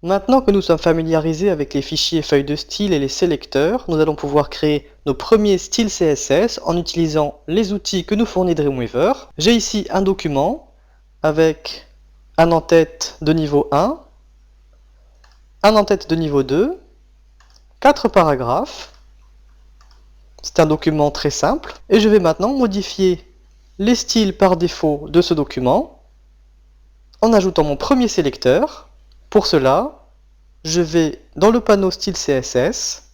Maintenant que nous sommes familiarisés avec les fichiers feuilles de style et les sélecteurs, nous allons pouvoir créer nos premiers styles CSS en utilisant les outils que nous fournit Dreamweaver. J'ai ici un document avec un en-tête de niveau 1, un en-tête de niveau 2, 4 paragraphes. C'est un document très simple et je vais maintenant modifier les styles par défaut de ce document en ajoutant mon premier sélecteur. Pour cela, je vais dans le panneau style CSS,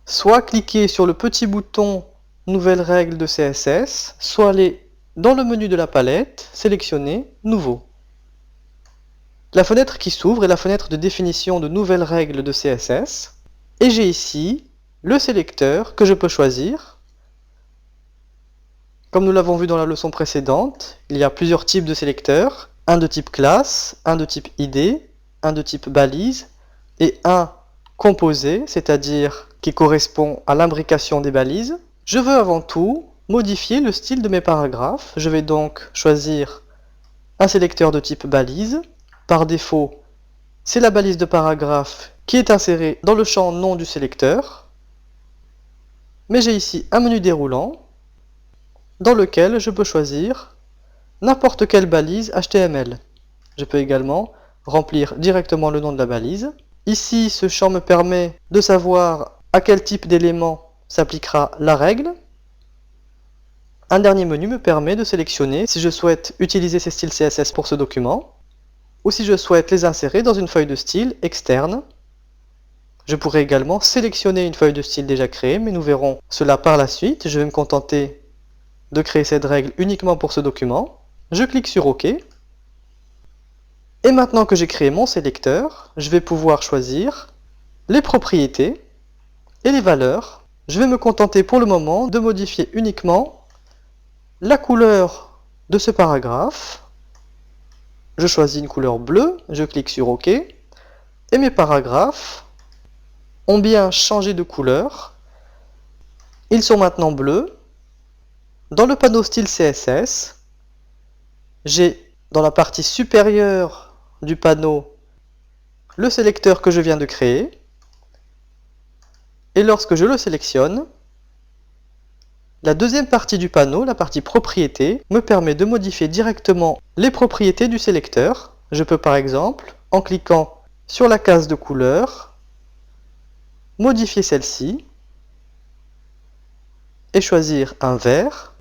soit cliquer sur le petit bouton Nouvelle règle de CSS, soit aller dans le menu de la palette, sélectionner Nouveau. La fenêtre qui s'ouvre est la fenêtre de définition de nouvelles règles de CSS. Et j'ai ici le sélecteur que je peux choisir. Comme nous l'avons vu dans la leçon précédente, il y a plusieurs types de sélecteurs. Un de type classe, un de type ID, un de type balise et un composé, c'est-à-dire qui correspond à l'imbrication des balises. Je veux avant tout modifier le style de mes paragraphes. Je vais donc choisir un sélecteur de type balise. Par défaut, c'est la balise de paragraphe qui est insérée dans le champ nom du sélecteur. Mais j'ai ici un menu déroulant dans lequel je peux choisir n'importe quelle balise HTML. Je peux également remplir directement le nom de la balise. Ici, ce champ me permet de savoir à quel type d'élément s'appliquera la règle. Un dernier menu me permet de sélectionner si je souhaite utiliser ces styles CSS pour ce document, ou si je souhaite les insérer dans une feuille de style externe. Je pourrais également sélectionner une feuille de style déjà créée, mais nous verrons cela par la suite. Je vais me contenter de créer cette règle uniquement pour ce document. Je clique sur OK. Et maintenant que j'ai créé mon sélecteur, je vais pouvoir choisir les propriétés et les valeurs. Je vais me contenter pour le moment de modifier uniquement la couleur de ce paragraphe. Je choisis une couleur bleue, je clique sur OK, et mes paragraphes ont bien changé de couleur. Ils sont maintenant bleus. Dans le panneau style CSS, j'ai dans la partie supérieure du panneau le sélecteur que je viens de créer. Et lorsque je le sélectionne, la deuxième partie du panneau, la partie propriétés, me permet de modifier directement les propriétés du sélecteur. Je peux par exemple, en cliquant sur la case de couleur, modifier celle-ci et choisir un vert.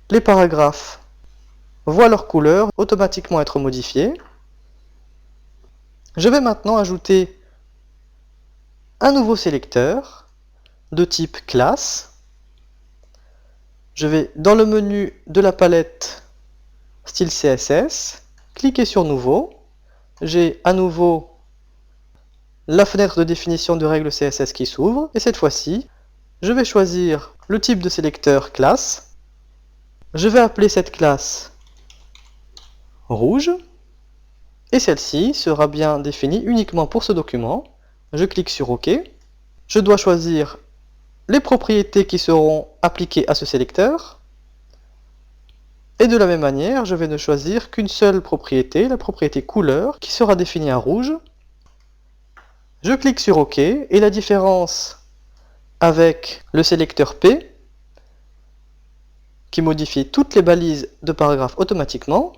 Les paragraphes voient leur couleur automatiquement être modifiées. Je vais maintenant ajouter un nouveau sélecteur de type classe. Je vais dans le menu de la palette style CSS, cliquer sur Nouveau. J'ai à nouveau la fenêtre de définition de règles CSS qui s'ouvre. Et cette fois-ci, je vais choisir le type de sélecteur classe. Je vais appeler cette classe rouge. Et celle-ci sera bien définie uniquement pour ce document. Je clique sur OK. Je dois choisir les propriétés qui seront appliquées à ce sélecteur. Et de la même manière, je vais ne choisir qu'une seule propriété, la propriété couleur, qui sera définie en rouge. Je clique sur OK, et la différence avec le sélecteur P, qui modifie toutes les balises de paragraphe automatiquement,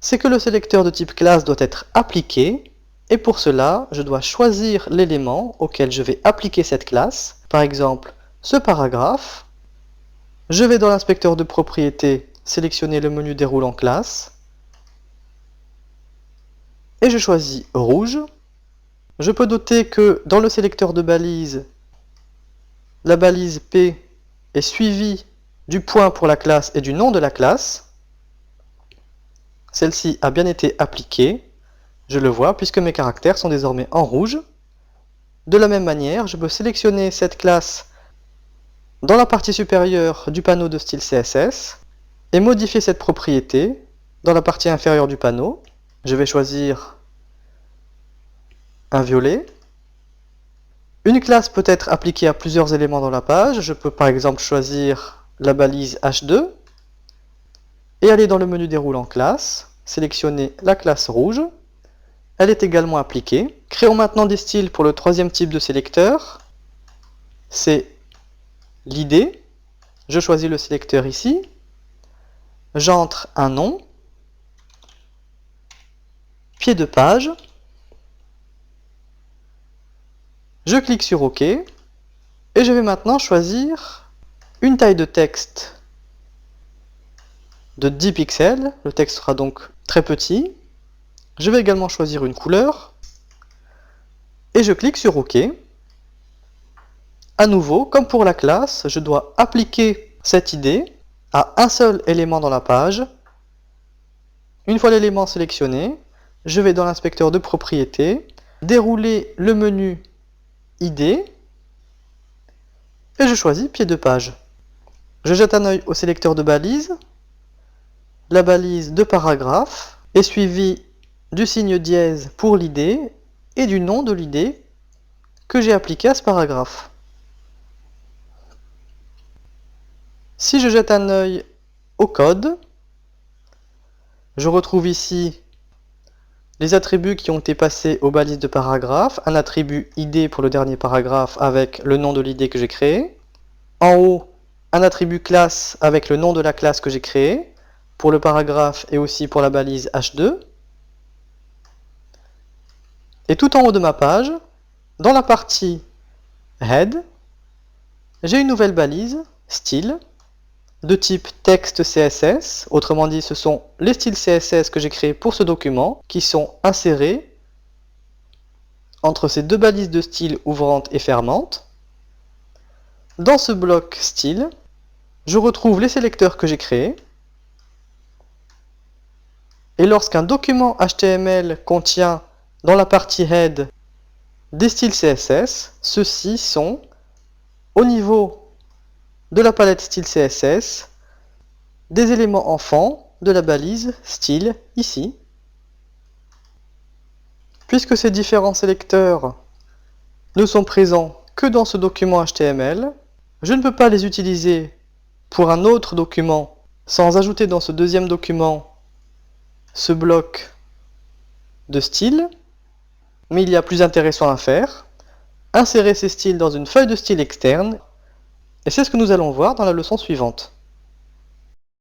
c'est que le sélecteur de type classe doit être appliqué, et pour cela, je dois choisir l'élément auquel je vais appliquer cette classe. Par exemple, ce paragraphe. Je vais dans l'inspecteur de propriétés sélectionner le menu déroulant classe. Et je choisis rouge. Je peux noter que dans le sélecteur de balise, la balise P est suivie du point pour la classe et du nom de la classe. Celle-ci a bien été appliquée. Je le vois puisque mes caractères sont désormais en rouge. De la même manière, je peux sélectionner cette classe dans la partie supérieure du panneau de style CSS et modifier cette propriété dans la partie inférieure du panneau. Je vais choisir un violet. Une classe peut être appliquée à plusieurs éléments dans la page. Je peux par exemple choisir la balise H2 et aller dans le menu déroulant classe. sélectionner la classe rouge. Elle est également appliquée. Créons maintenant des styles pour le troisième type de sélecteur. C'est l'idée. Je choisis le sélecteur ici. J'entre un nom. Pied de page. Je clique sur OK. Et je vais maintenant choisir une taille de texte de 10 pixels. Le texte sera donc très petit. Je vais également choisir une couleur. Et je clique sur OK. À nouveau, comme pour la classe, je dois appliquer cette idée à un seul élément dans la page. Une fois l'élément sélectionné, je vais dans l'inspecteur de propriétés, dérouler le menu idée et je choisis pied de page. Je jette un œil au sélecteur de balise. La balise de paragraphe est suivie du signe dièse pour l'idée et du nom de l'idée que j'ai appliqué à ce paragraphe. Si je jette un œil au code, je retrouve ici les attributs qui ont été passés aux balises de paragraphe, un attribut ID pour le dernier paragraphe avec le nom de l'idée que j'ai créé. En haut, un attribut classe avec le nom de la classe que j'ai créée pour le paragraphe et aussi pour la balise H2. Et tout en haut de ma page, dans la partie Head, j'ai une nouvelle balise, style, de type texte CSS, autrement dit ce sont les styles CSS que j'ai créés pour ce document qui sont insérés entre ces deux balises de style ouvrantes et fermantes. Dans ce bloc style, je retrouve les sélecteurs que j'ai créés et lorsqu'un document HTML contient dans la partie head des styles CSS, ceux-ci sont au niveau de la palette style CSS, des éléments enfants de la balise style ici. Puisque ces différents sélecteurs ne sont présents que dans ce document HTML, je ne peux pas les utiliser pour un autre document sans ajouter dans ce deuxième document ce bloc de style, mais il y a plus intéressant à faire, insérer ces styles dans une feuille de style externe. Et c'est ce que nous allons voir dans la leçon suivante.